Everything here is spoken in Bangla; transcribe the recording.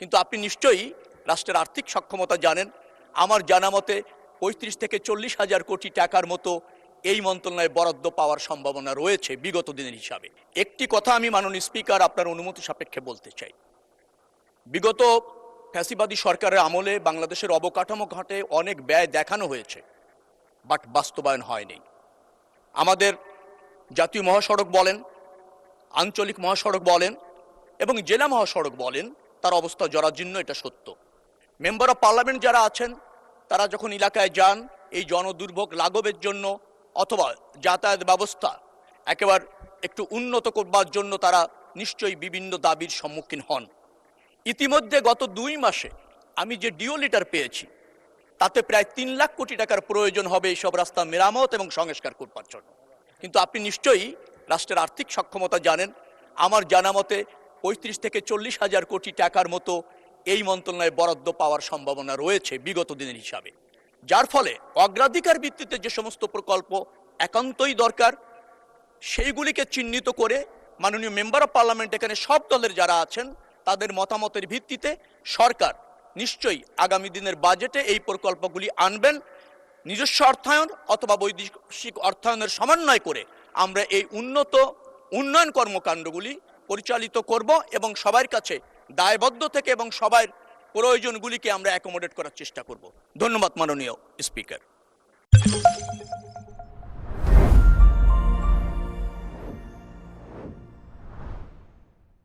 কিন্তু আপনি নিশ্চয়ই রাষ্ট্রের আর্থিক সক্ষমতা জানেন। আমার জানা মতে ৩৫ থেকে ৪০ হাজার কোটি টাকার মতো এই মন্ত্রণালয়ে বরাদ্দ পাওয়ার সম্ভাবনা রয়েছে বিগত দিনের হিসাবে। একটি কথা আমি মাননীয় স্পিকার আপনার অনুমতি সাপেক্ষে বলতে চাই। বিগত ফ্যাসিবাদী সরকারের আমলে বাংলাদেশের অবকাঠামো ঘাটে অনেক ব্যয় দেখানো হয়েছে, বাট বাস্তবায়ন হয়নি। আমাদের জাতীয় মহাসড়ক বলেন, আঞ্চলিক মহাসড়ক বলেন এবং জেলা মহাসড়ক বলেন, তার অবস্থা জরাজীর্ণ, এটা সত্য। মেম্বার অফ পার্লামেন্ট যারা আছেন তারা যখন এলাকায় যান এই জনদুর্ভোগ লাঘবের জন্য অথবা যাতায়াত ব্যবস্থা একেবারে একটু উন্নত করবার জন্য তারা নিশ্চয়ই বিভিন্ন দাবির সম্মুখীন হন। ইতিমধ্যে গত 2 মাসে আমি যে ডিও লিটার পেয়েছি তাতে প্রায় 3 লাখ কোটি টাকার প্রয়োজন হবে এইসব রাস্তা মেরামত এবং সংস্কার করবার জন্য। কিন্তু আপনি নিশ্চয়ই রাষ্ট্রের আর্থিক সক্ষমতা জানেন। আমার জানা মতে ৩৫ থেকে ৪০ হাজার কোটি টাকার মতো এই মন্ত্রণালয়ে বরাদ্দ পাওয়ার সম্ভাবনা রয়েছে বিগত দিনের হিসাবে, যার ফলে অগ্রাধিকার ভিত্তিতে যে সমস্ত প্রকল্প একান্তই দরকার সেইগুলিকে চিহ্নিত করে মাননীয় মেম্বার অফ পার্লামেন্ট এখানে সব দলের যারা আছেন তাদের মতামতের ভিত্তিতে সরকার নিশ্চয়ই আগামী দিনের বাজেটে এই প্রকল্পগুলি আনবেন। নিজস্ব অর্থায়ন অথবা বৈদেশিক অর্থায়নের সমন্বয় করে আমরা এই উন্নয়ন কর্মকাণ্ডগুলি পরিচালিত করব এবং সবার কাছে দায়বদ্ধ থেকে এবং সবার প্রয়োজনগুলিকে আমরা অ্যাকোমোডেট করার চেষ্টা করব। ধন্যবাদ মাননীয় স্পিকার।